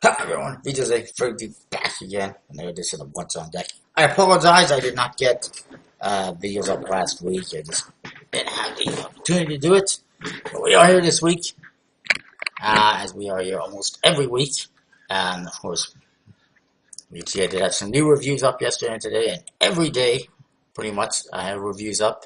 Hi everyone, BJ's Fergie back again, and there it is in the What's on Deck. I apologize, I did not get videos up last week. I just didn't have the opportunity to do it. But we are here this week, as we are here almost every week. And of course, we did have some new reviews up yesterday and today, and every day, pretty much, I have reviews up.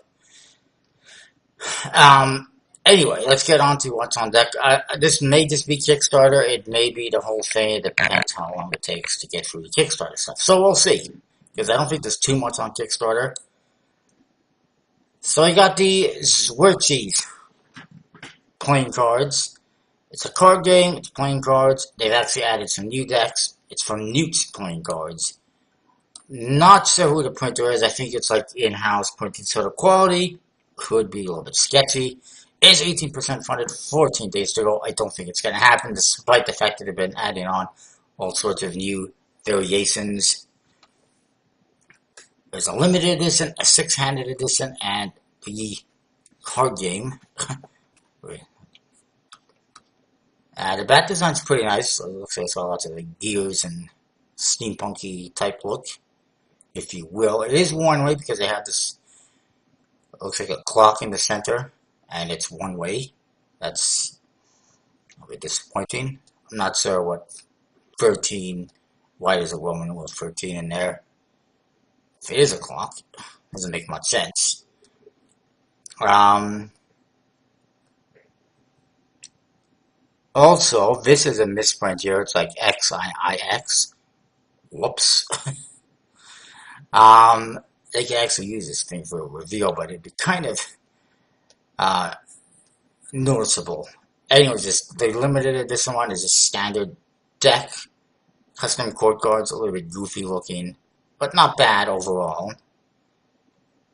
Um, anyway, let's get on to what's on deck. This may just be Kickstarter. It may be the whole thing. It depends how long it takes to get through the Kickstarter stuff. So we'll see. Because I don't think there's too much on Kickstarter. So I got the Zwirchies playing cards. It's a card game. It's playing cards. They've actually added some new decks. It's from Newt's playing cards. Not sure who the printer is. I think it's like in-house printing, so the quality could be a little bit sketchy. It's 18% funded, 14 days to go. I don't think it's going to happen, despite the fact that they've been adding on all sorts of new variations. There's a limited edition, a six-handed edition, and the card game. The back design's pretty nice. It looks like it's got lots of like gears and steampunky type look, if you will. It is one way because they have this. It looks like a clock in the center, and it's one way. That's a bit disappointing. I'm not sure what 13. Why does a woman with 13 in there? If it is a clock, it doesn't make much sense. Also, this is a misprint here. It's like XIIX. Whoops. They can actually use this thing for a reveal, but it'd be kind of noticeable. Anyways, the limited edition one is a standard deck. Custom court cards, a little bit goofy looking, but not bad overall.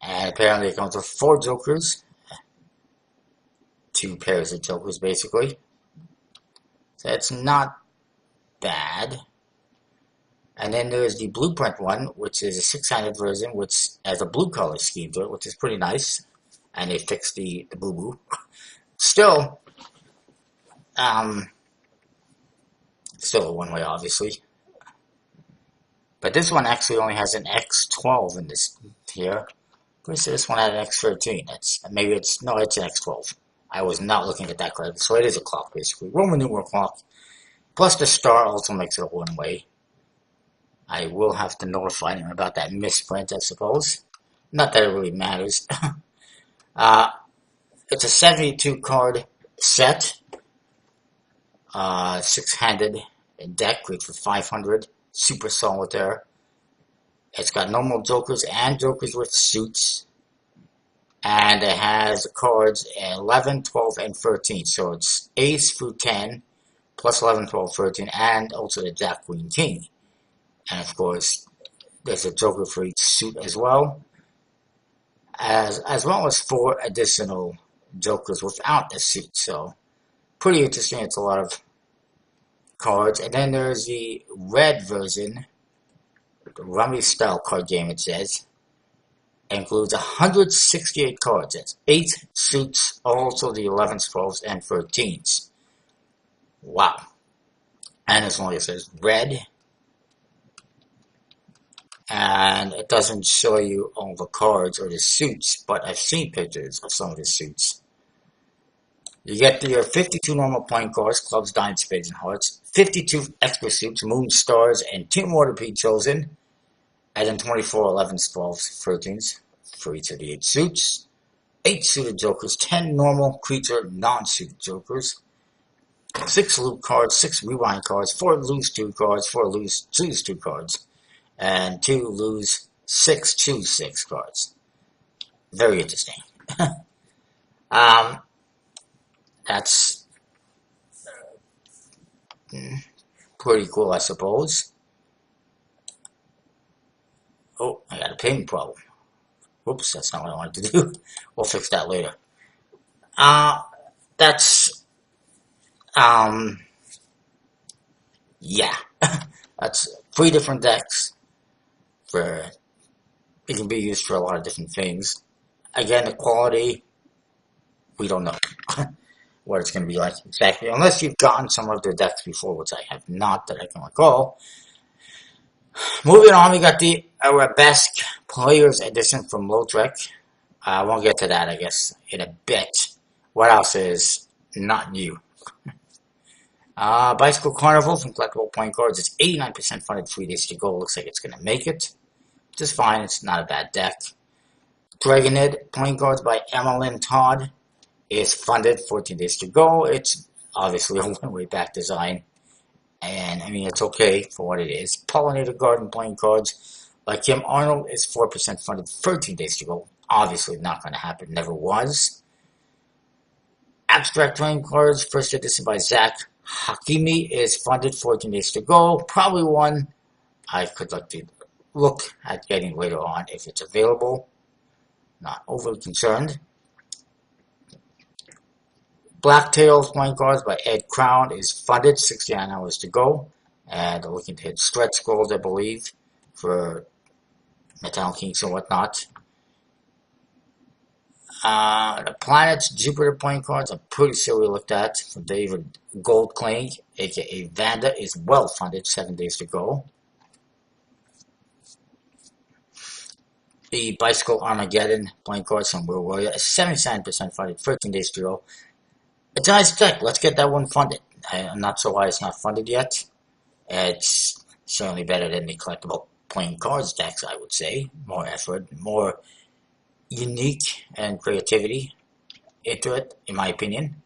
And apparently it comes with 4 jokers. 2 pairs of jokers, basically. So it's not bad. And then there's the blueprint one, which is a 6-handed version, which has a blue color scheme to it, which is pretty nice. And they fixed the boo-boo. Still, still a one-way, obviously. But this one actually only has an X12 in this here. This one had an X13. It's an X12. I was not looking at that correctly. So it is a clock, basically. Roman numeral clock. Plus the star also makes it a one-way. I will have to notify him about that misprint, I suppose. Not that it really matters. It's a 72 card set. 6-handed deck, great for 500. Super solitaire. It's got normal jokers and jokers with suits. And it has cards 11, 12, and 13. So it's ace through 10, plus 11, 12, 13, and also the Jack, Queen, King. And of course, there's a joker for each suit as well. As well as 4 additional jokers without the suit. So, pretty interesting. It's a lot of cards. And then there's the red version, the Rummy style card game, it says. It includes 168 cards. That's 8 suits, also the 11s, 12s, and 13s. Wow. And as long as it says red. And it doesn't show you all the cards or the suits, but I've seen pictures of some of the suits. You get your 52 normal playing cards, clubs, diamonds, spades, and hearts, 52 extra suits, moon, stars, and 2 more to be chosen, and then 24 11s, 12s, 13s for each of the 8 suits, 8 suited jokers, 10 normal creature non-suited jokers, 6 loot cards, 6 rewind cards, 4 lose 2 cards, 4 lose choose 2 cards, and 2 lose 6 choose 6 cards. Very interesting. That's pretty cool, I suppose. Oh, I got a ping problem. Oops, that's not what I wanted to do. We'll fix that later. That's, yeah. That's 3 different decks. It can be used for a lot of different things. Again, the quality, we don't know. what it's going to be like exactly, unless you've gotten some of their decks before, which I have not that I can recall. Moving on, we got the Arabesque Players Edition from Lautrec. I won't get to that, I guess, in a bit. What else is not new? Bicycle Carnival from Collectible Point Cards. It's 89% funded, 3 days to go. Looks like it's going to make it. Just fine. It's not a bad deck. Dragonid Point Cards by Emmeline Todd is funded, 14 days to go. It's obviously a one-way back design. And, I mean, it's okay for what it is. Pollinator Garden Playing Cards by Kim Arnold is 4% funded, 13 days to go. Obviously not going to happen. Never was. Abstract Playing Cards, first edition by Zach Hakimi, is funded, 14 days to go. Probably one I could like to look at getting later on if it's available. Not overly concerned. Blacktails Playing Cards by Ed Crown is funded, 69 hours to go. And they're looking to hit stretch goals, I believe, for Metallic Kings and whatnot. The Planets Jupiter Playing Cards, I'm pretty sure we looked at, from David Goldklang, aka Vanda, is well funded, 7 days to go. The Bicycle Armageddon Playing Cards from Will Warrior is 77% funded, 13 days to go. It's a nice deck. Let's get that one funded. I'm not sure why it's not funded yet. It's certainly better than the collectible playing cards decks, I would say. More effort, more unique and creativity into it, in my opinion.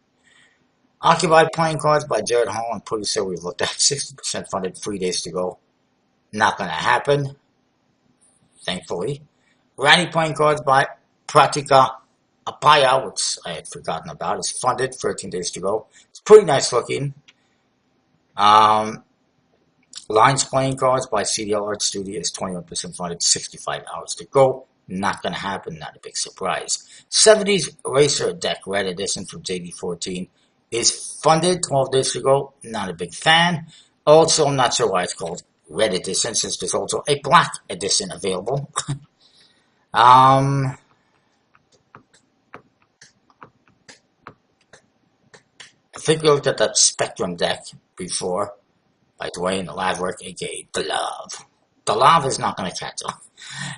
Occupied Playing Cards by Jared Hall. I'm pretty sure we've looked at 60% funded, 3 days to go. Not going to happen, thankfully. Granny Playing Cards by Pratika Apaya, which I had forgotten about, is funded, 13 days to go. It's pretty nice looking. Lines Playing Cards by CDL Art Studio is 21% funded, 65 hours to go. Not going to happen, not a big surprise. 70s Racer Deck Red Edition from JD14 is funded, 12 days to go. Not a big fan. Also, I'm not sure why it's called Red Edition, since there's also a Black Edition available. I think we looked at that Spectrum deck before by Dwayne Laverick, aka The Love. The Love is not going to catch on.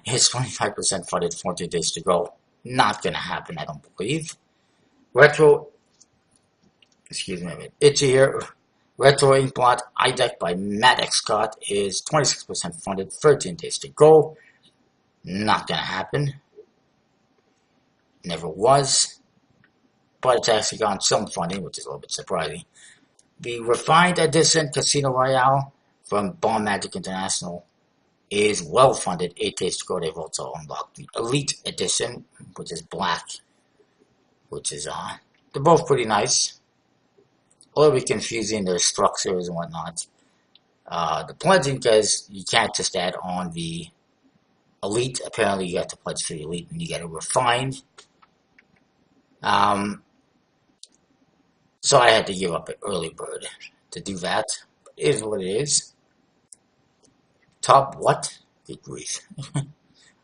It's 25% funded, 14 days to go. Not going to happen, I don't believe. Itchy here. Retro Inkblot iDeck by Matt X. Scott is 26% funded, 13 days to go. Not going to happen. Never was. But it's actually gotten some funding, which is a little bit surprising. The Refined Edition Casino Royale from Bomb Magic International is well funded, 8 days to go. They've also unlocked the Elite Edition, which is black, which is they're both pretty nice. A little bit confusing, their structures and whatnot. The pledging, because you can't just add on the Elite. Apparently, you have to pledge for the Elite and you get a Refined. So I had to give up an early bird to do that. But it is what it is. Top what? Good grief.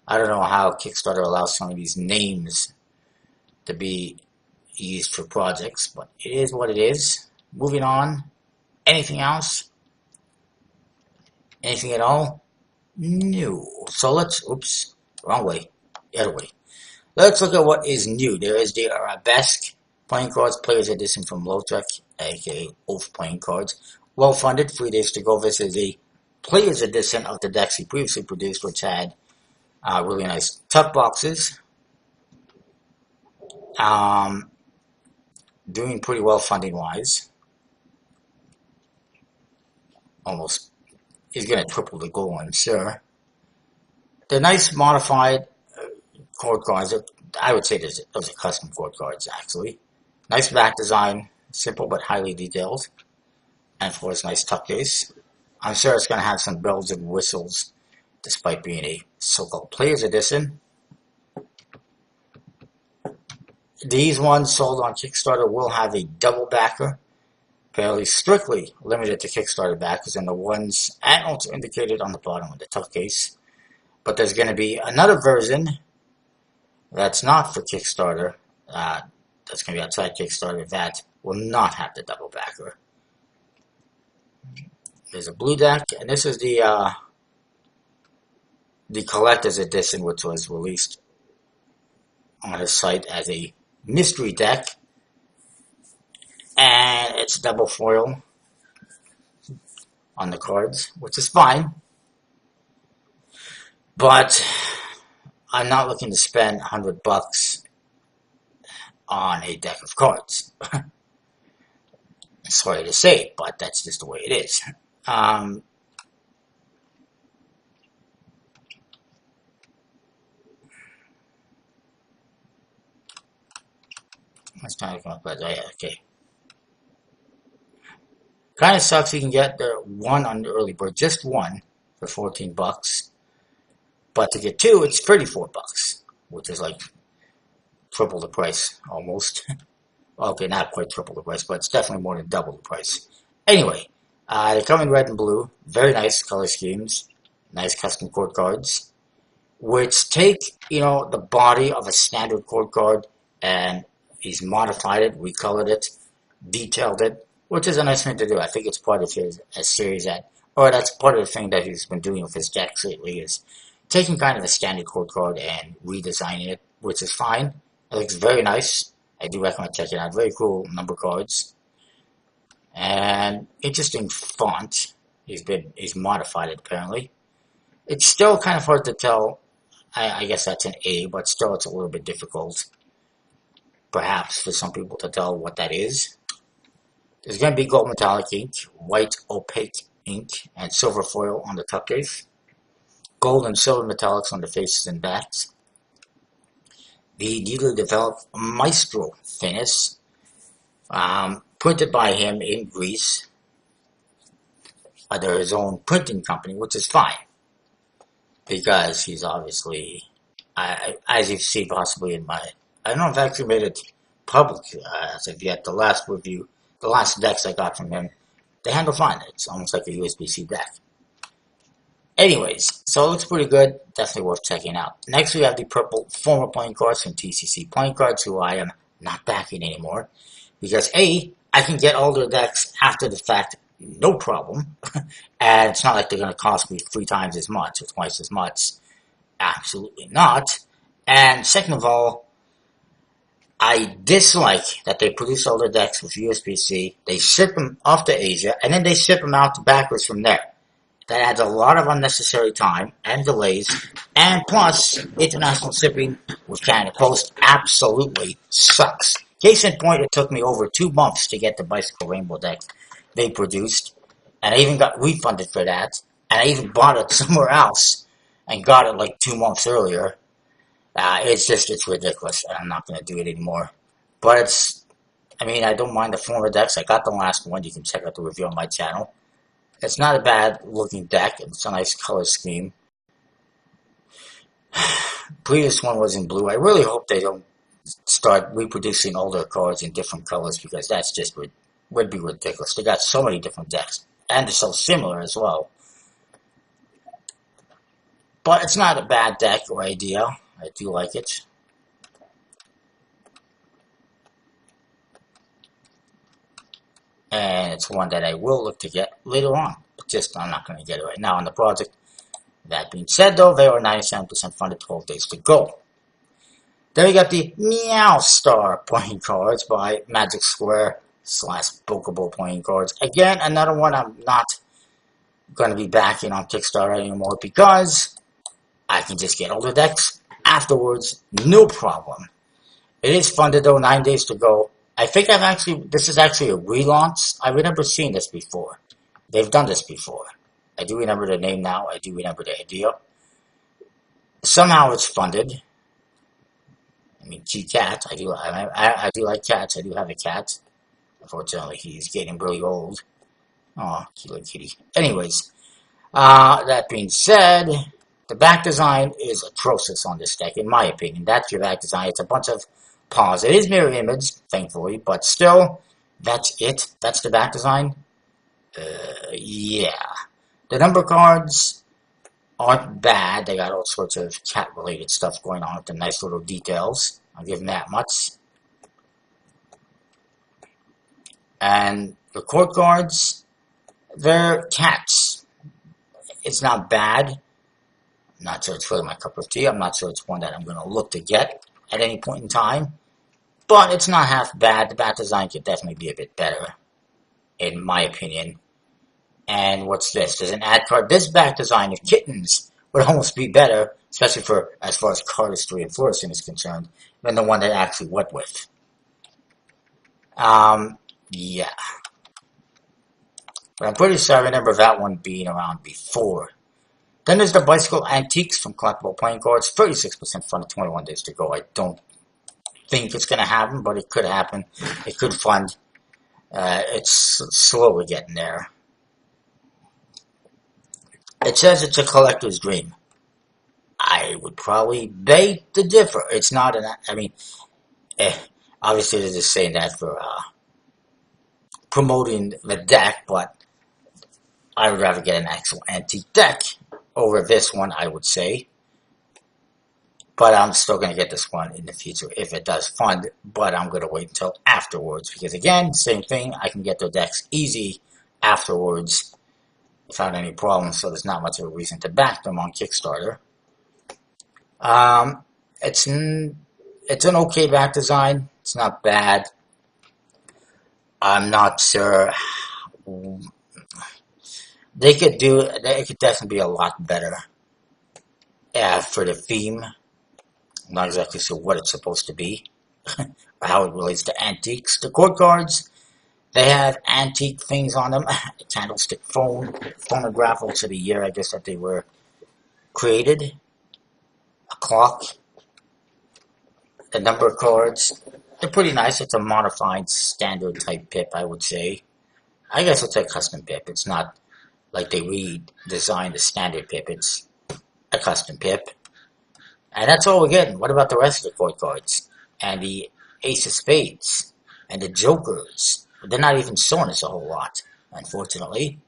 I don't know how Kickstarter allows some of these names to be used for projects, but it is what it is. Moving on. Anything else? Anything at all? No. So let's, oops, wrong way. The other way. Let's look at what is new. There is the Arabesque Playing Cards Players Edition from Lautrec, aka Oath Playing Cards. Well funded, 3 days to go. This is the Players Edition of the decks he previously produced, which had really nice tuck boxes. Doing pretty well funding wise. Almost, he's going to triple the goal, I'm sure. The nice modified chord cards, I would say those are custom chord cards actually. Nice back design, simple but highly detailed. And of course, nice tuck case. I'm sure it's going to have some bells and whistles, despite being a so-called Players Edition. These ones sold on Kickstarter will have a double backer, fairly strictly limited to Kickstarter backers, and the ones and also indicated on the bottom of the tuck case. But there's going to be another version that's not for Kickstarter, that's going to be outside Kickstarter, that will not have the double backer. There's a blue deck, and this is the collector's edition, which was released on his site as a mystery deck, and it's double foil on the cards, which is fine, but I'm not looking to spend $100 on a deck of cards. Sorry to say, but that's just the way it is. That's not going to play. Oh, yeah, okay. Kind of sucks you can get the one on the early bird, just one for $14. But to get two, it's $34, which is like triple the price, almost. Okay, not quite triple the price, but it's definitely more than double the price. Anyway, they come in red and blue. Very nice color schemes. Nice custom court cards, which take, the body of a standard court card, and he's modified it, recolored it, detailed it, which is a nice thing to do. I think it's part of his series that's part of the thing that he's been doing with his decks lately, is taking kind of a standard court card and redesigning it, which is fine. It looks very nice. I do recommend checking it out. Very cool number cards. And interesting font. He's modified it apparently. It's still kind of hard to tell. I guess that's an A, but still it's a little bit difficult, perhaps, for some people to tell what that is. There's going to be gold metallic ink, white opaque ink, and silver foil on the tuck case. Gold and silver metallics on the faces and backs. The newly developed Maestro finish, printed by him in Greece under his own printing company, which is fine, because he's obviously, as you've seen possibly in my, I don't know if I actually made it public as of yet, the last review, the last decks I got from him, they handle fine. It's almost like a USB-C deck. Anyways, so it looks pretty good. Definitely worth checking out. Next, we have the purple former playing cards from TCC Playing Cards, who I am not backing anymore. Because A, I can get all their decks after the fact, no problem. And it's not like they're going to cost me 3 times as much or twice as much. Absolutely not. And second of all, I dislike that they produce all their decks with USB-C. They ship them off to Asia, and then they ship them out backwards from there. That adds a lot of unnecessary time and delays, and plus, international shipping with Canada Post absolutely sucks. Case in point, it took me over 2 months to get the Bicycle Rainbow deck they produced, and I even got refunded for that, and I even bought it somewhere else and got it like 2 months earlier. It's ridiculous, and I'm not going to do it anymore. But I don't mind the former decks. I got the last one. You can check out the review on my channel. It's not a bad looking deck. It's a nice color scheme. Previous one was in blue. I really hope they don't start reproducing older cards in different colors, because that's just would be ridiculous. They got so many different decks, and they're so similar as well. But it's not a bad deck or idea. I do like it. And it's one that I will look to get later on. But I'm not going to get it right now on the project. That being said, though, they are 97% funded, 12 days to go. Then we got the Meow Star playing cards by Magic Square / Bookable playing cards. Again, another one I'm not going to be backing on Kickstarter anymore, because I can just get older decks afterwards, no problem. It is funded, though, 9 days to go. I think this is actually a relaunch. I remember seeing this before. They've done this before. I do remember the name now. I do remember the idea. Somehow it's funded. G-Cat. I do like cats. I do have a cat. Unfortunately, he's getting really old. Oh, cute kitty. Anyways, that being said, the back design is atrocious on this deck, in my opinion. That's your back design. It's a bunch of paws. It is mirror image, thankfully, but still, that's it. That's the back design. Yeah. The number cards aren't bad. They got all sorts of cat-related stuff going on with the nice little details. I'll give them that much. And the court guards, they're cats. It's not bad. I'm not sure it's really my cup of tea. I'm not sure it's one that I'm going to look to get at any point in time. But it's not half bad. The back design could definitely be a bit better, in my opinion. And what's this? There's an ad card. This back design of kittens would almost be better, especially for as far as cardistry and fluorescent is concerned, than the one that I actually went with. Yeah. But I'm pretty sure I remember that one being around before. Then there's the Bicycle Antiques from Collectible Playing Cards. 36% fund, 21 days to go. I don't think it's going to happen, but it could happen. It could fund. It's slowly getting there. It says it's a collector's dream. I would probably beg to differ. It's not an, I mean, obviously they're just saying that for promoting the deck, but I would rather get an actual antique deck over this one, I would say. But I'm still going to get this one in the future if it does fund, but I'm going to wait until afterwards, because again, same thing, I can get the decks easy afterwards without any problems, so there's not much of a reason to back them on Kickstarter. It's an okay back design. It's not bad. I'm not sure. They could definitely be a lot better for the theme. I'm not exactly sure what it's supposed to be, or how it relates to antiques. The court cards, they have antique things on them. A candlestick phonograph, also the year, I guess, that they were created. A clock. The number cards, they're pretty nice. It's a modified standard type pip, I would say. I guess it's a custom pip. It's not like they redesigned the standard pip. It's a custom pip. And that's all we're getting. What about the rest of the court cards? And the Ace of Spades? And the Jokers? They're not even showing us a whole lot, unfortunately.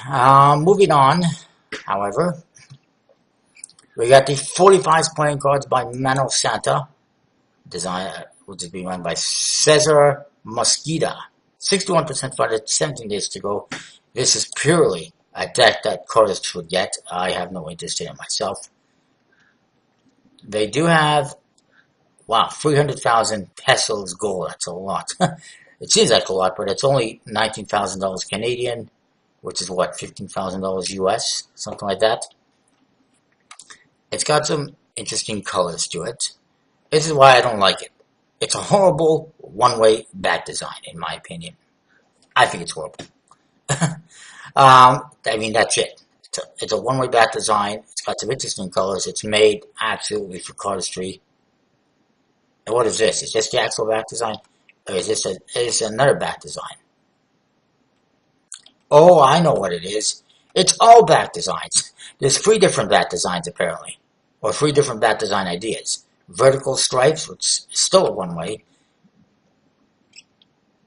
Moving on, however, we got the 45 playing cards by Mano Santa, design, which is being run by Cesar Mosqueda. 61% funded, 17 days to go. This is purely a deck that cardists would get. I have no interest in it myself. They do have, wow, 300,000 pesos gold. That's a lot. It seems like a lot, but it's only $19,000 Canadian, which is what, $15,000 US, something like that. It's got some interesting colors to it. This is why I don't like it. It's a horrible one-way back design, in my opinion. I think it's horrible. I mean, that's it. It's a one-way back design. It's got some interesting colors. It's made absolutely for cardistry. And what is this? Is this the actual back design? Or is this another back design? Oh, I know what it is. It's all back designs. There's 3 different back designs, apparently. Or 3 different back design ideas. Vertical stripes, which is still a one-way.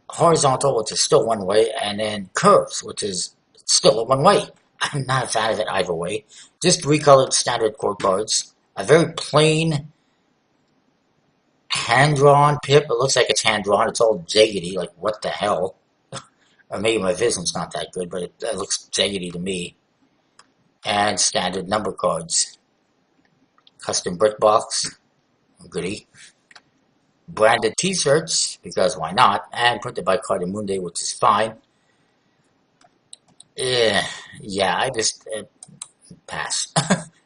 Horizontal, which is still one-way. And then curves, which is still a one-way. I'm not a fan of it either way. Just recolored standard court cards. A very plain hand-drawn pip. It looks like it's hand-drawn. It's all jaggedy. Like, what the hell? Or maybe my vision's not that good, but it looks jaggedy to me. And standard number cards. Custom brick box. Goodie. Branded t-shirts, because why not? And printed by Cardamundi, which is fine. Yeah, I just pass.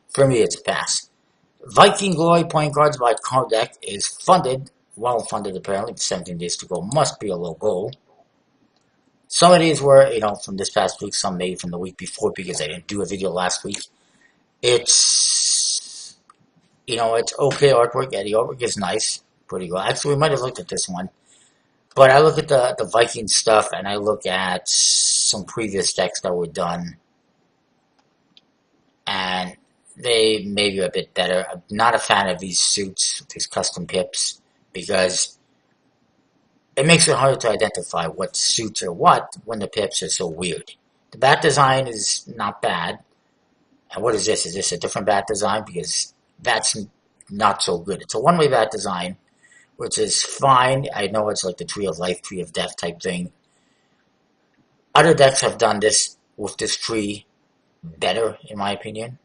For me, it's a pass. Viking Glory playing cards by Card Deck is funded, well funded apparently, 17 days to go. Must be a low goal. Some of these were, from this past week, some maybe from the week before because I didn't do a video last week. It's, it's okay artwork. Yeah, the artwork is nice. Pretty good. Actually, we might have looked at this one. But I look at the Viking stuff, and I look at some previous decks that were done. And they may be a bit better. I'm not a fan of these suits, these custom pips, because it makes it harder to identify what suits are what when the pips are so weird. The bat design is not bad. And what is this? Is this a different bat design? Because that's not so good. It's a one-way bat design which is fine. I know it's like the Tree of Life, Tree of Death type thing. Other decks have done this with this tree better, in my opinion.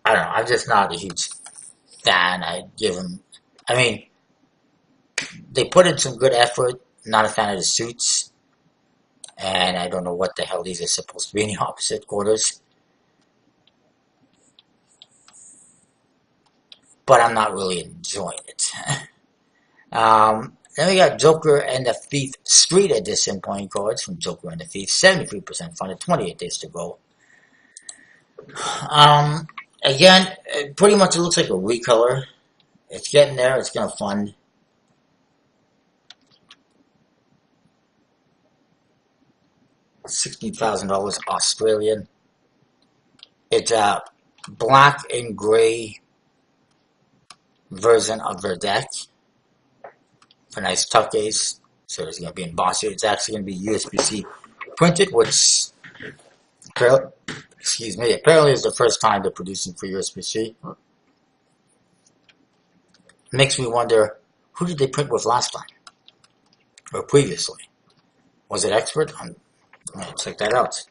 I don't know. I'm just not a huge fan. I give them. I mean, they put in some good effort. Not a fan of the suits, and I don't know what the hell these are supposed to be in the opposite quarters. But I'm not really enjoying it. Then we got Joker and the Thief Street Edition playing cards from Joker and the Thief. 73% funded, 28 days to go. Again, pretty much it looks like a recolor. It's getting there. It's going to fund. $16,000 Australian. It's a black and gray version of their deck. A nice tuck case. So it's going to be embossed. It's actually going to be USB-C printed, which apparently is the first time they're producing for USB-C. Makes me wonder, who did they print with last time? Or previously? Was it Expert? I'm going to check that out.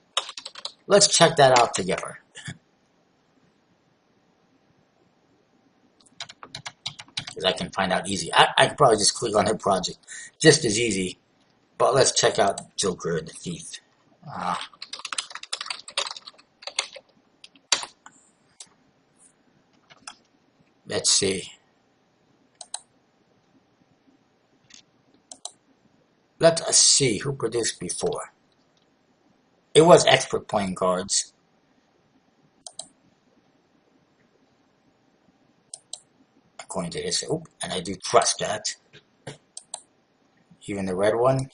Let's check that out together. Because I can find out easy. I could probably just click on their project. Just as easy. But let's check out Joker and the Thief. Let's see. Let us see who produced before. It was Expert playing cards. According to history. Oop, and I do trust that. Even the red one.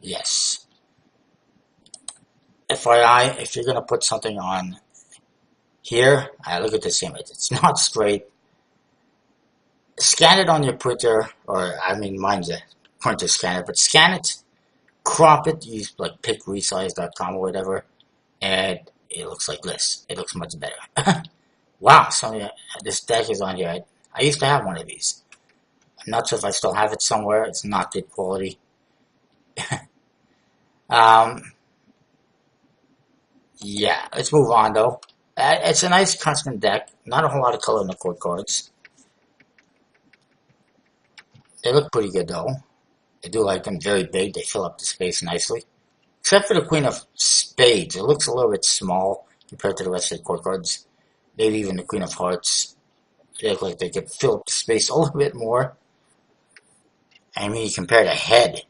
Yes. FYI, if you're going to put something on here, look at this image. It's not straight. Scan it on your printer, or I mean, mine's a printer scanner, but scan it, crop it, use like pickresize.com or whatever, and it looks like this. It looks much better. Wow, this deck is on here. I used to have one of these. I'm not sure if I still have it somewhere. It's not good quality. Yeah, let's move on though. It's a nice custom deck. Not a whole lot of color in the court cards. They look pretty good though. I do like them very big. They fill up the space nicely. Except for the Queen of Spades. It looks a little bit small compared to the rest of the court cards. Maybe even the Queen of Hearts. They look like they could fill up the space a little bit more. I mean, you compare the head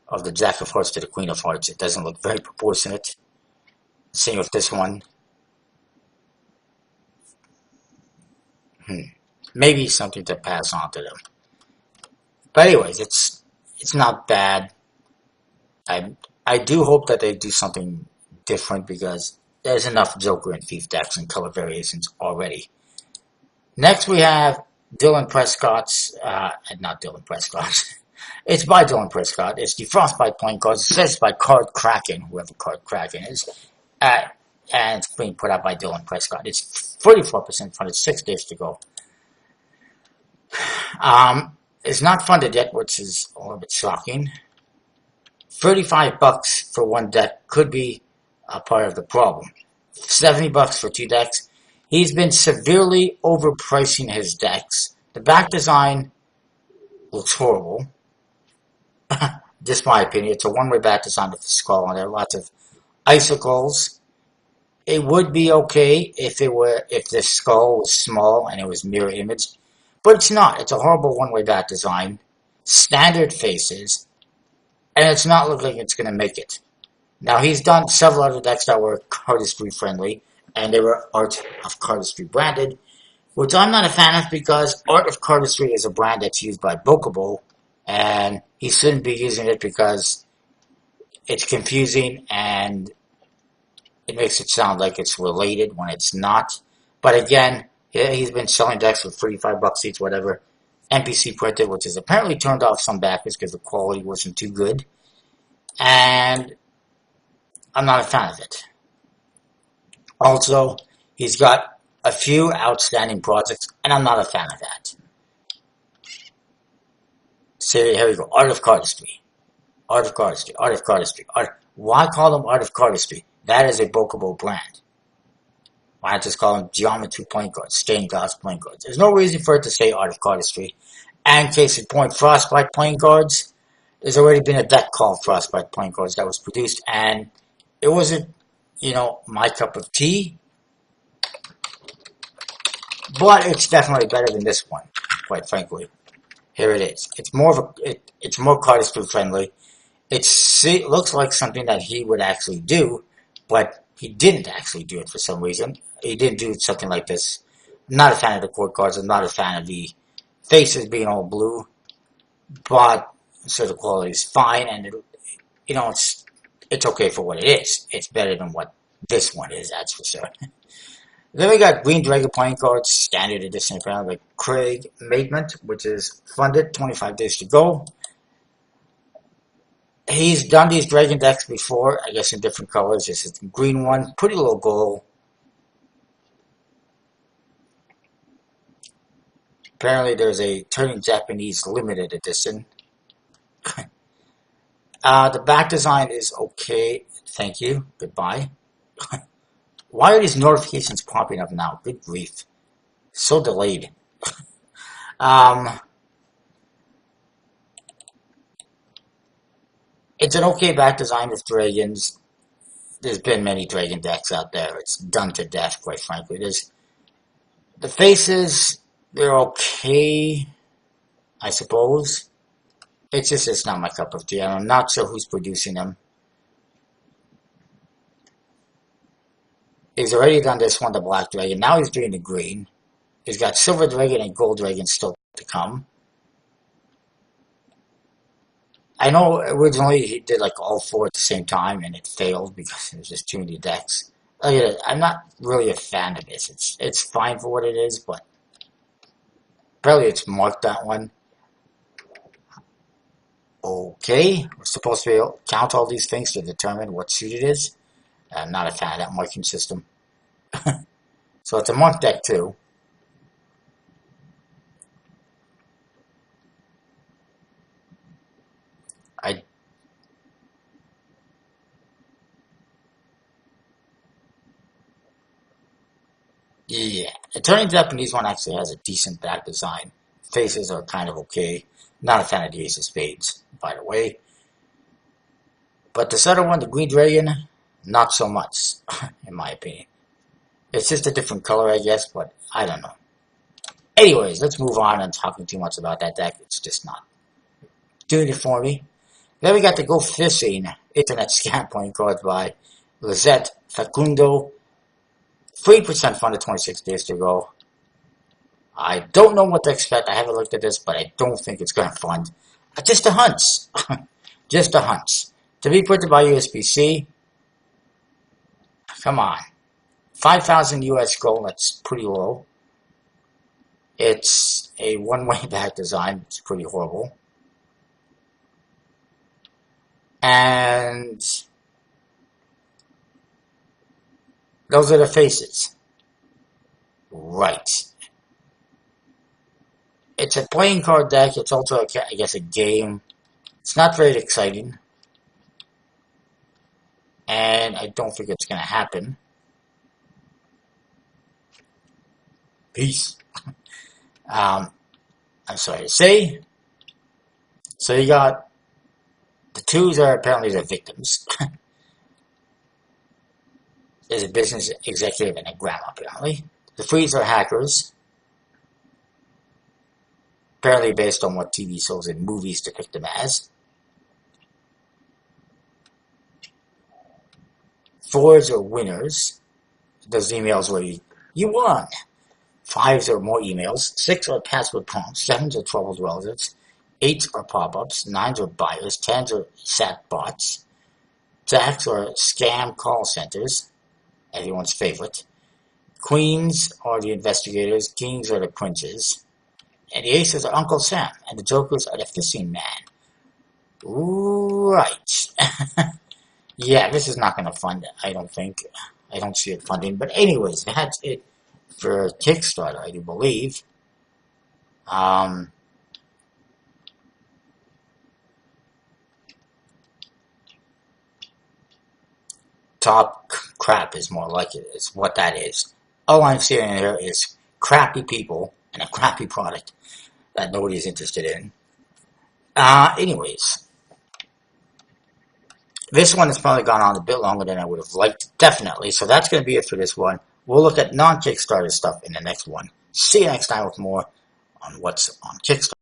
of the Jack of Hearts to the Queen of Hearts. It doesn't look very proportionate. Same with this one. Maybe something to pass on to them. But anyways, it's not bad. I do hope that they do something different because there's enough Joker and Thief decks and color variations already. Next we have Dylan Prescott's, not Dylan Prescott's. It's by Dylan Prescott. It's the Frostbite playing cards. It says by Card Kraken, whoever Card Kraken is. And it's being put out by Dylan Prescott. It's 44% funded, 6 days to go. It's not funded yet, which is a little bit shocking. $35 for one deck could be a part of the problem. $70 for 2 decks. He's been severely overpricing his decks. The back design looks horrible. Just my opinion. It's a one-way back design with the skull on there. Lots of icicles. It would be okay if the skull was small and it was mirror imaged. But it's not. It's a horrible one-way back design. Standard faces. And it's not looking like it's going to make it. Now, he's done several other decks that were cardistry friendly. And they were Art of Cardistry branded. Which I'm not a fan of because Art of Cardistry is a brand that's used by Bokubo. And he shouldn't be using it because it's confusing and it makes it sound like it's related when it's not. But again, he's been selling decks for $35 each, whatever. NPC printed, which has apparently turned off some backers because the quality wasn't too good. And I'm not a fan of it. Also, he's got a few outstanding projects, and I'm not a fan of that. So here we go. Art of Cardistry. Art of Cardistry. Art of Cardistry. Why call them Art of Cardistry? That is a bookable brand. Why not just call them Geometry playing cards, stained glass playing cards? There's no reason for it to say Art of Cardistry. And case in point, Frostbite playing cards. There's already been a deck called Frostbite playing cards that was produced, and it wasn't, my cup of tea. But it's definitely better than this one, quite frankly. Here it is. It's more it's more cardistry friendly. It looks like something that he would actually do, but he didn't actually do it for some reason. He didn't do something like this. I'm not a fan of the court cards. I'm not a fan of the faces being all blue, but so the quality is fine, and it's okay for what it is. It's better than what this one is, that's for sure. Then we got Green Dragon playing cards, standard edition, apparently by Craig Maidment, which is funded, 25 days to go. He's done these Dragon decks before, I guess in different colors. This is the green one, pretty low goal. Apparently there's a Turning Japanese limited edition. The back design is okay, thank you, goodbye. Why are these notifications popping up now? Good grief. So delayed. It's an okay back design with dragons. There's been many dragon decks out there. It's done to death, quite frankly. The faces, they're okay, I suppose. It's not my cup of tea. I'm not sure who's producing them. He's already done this one, the Black Dragon. Now he's doing the green. He's got Silver Dragon and Gold Dragon still to come. I know originally he did like all four at the same time and it failed because there was just too many decks. I'm not really a fan of this. It's fine for what it is, but apparently it's marked that one. Okay, we're supposed to be able to count all these things to determine what suit it is. I'm not a fan of that marking system. So it's a marked deck too. Yeah, the Turning Japanese one actually has a decent back design. Faces are kind of okay. Not a fan of the Ace of Spades, by the way. But this other one, the Green Dragon, not so much, in my opinion. It's just a different color, I guess, but I don't know. Anyways, let's move on. I'm talking too much about that deck. It's just not doing it for me. Then we got the Go Fishing Internet Scam playing cards by Lizette Facundo. 3% funded, 26 days to go. I don't know what to expect. I haven't looked at this, but I don't think it's going to fund. Just a hunch. Just a hunch. To be printed by USBC. Come on. 5,000 US gold, that's pretty low. It's a one-way back design. It's pretty horrible. And those are the faces. Right. It's a playing card deck. It's also, I guess, a game. It's not very exciting. And I don't think it's going to happen. Peace. I'm sorry to say. So you got the twos are apparently the victims. There's a business executive and a grandma, apparently. The threes are hackers. Apparently based on what TV shows and movies depict them as. Fours are winners. Those emails where you won. Fives are more emails. Six are password prompts. Sevens are troubled relatives. Eights are pop-ups. Nines are buyers. Tens are sat bots. Jacks are scam call centers. Everyone's favorite. Queens are the investigators. Kings are the princes. And the aces are Uncle Sam. And the jokers are the fishing man. Right. Yeah, this is not going to fund, I don't think. I don't see it funding. But anyways, that's it for Kickstarter, I do believe. Top crap is more like it is what that is. All I'm seeing here is crappy people and a crappy product that nobody's interested in. Anyways, this one has probably gone on a bit longer than I would have liked, definitely. So that's going to be it for this one. We'll look at non-Kickstarter stuff in the next one. See you next time with more on what's on Kickstarter.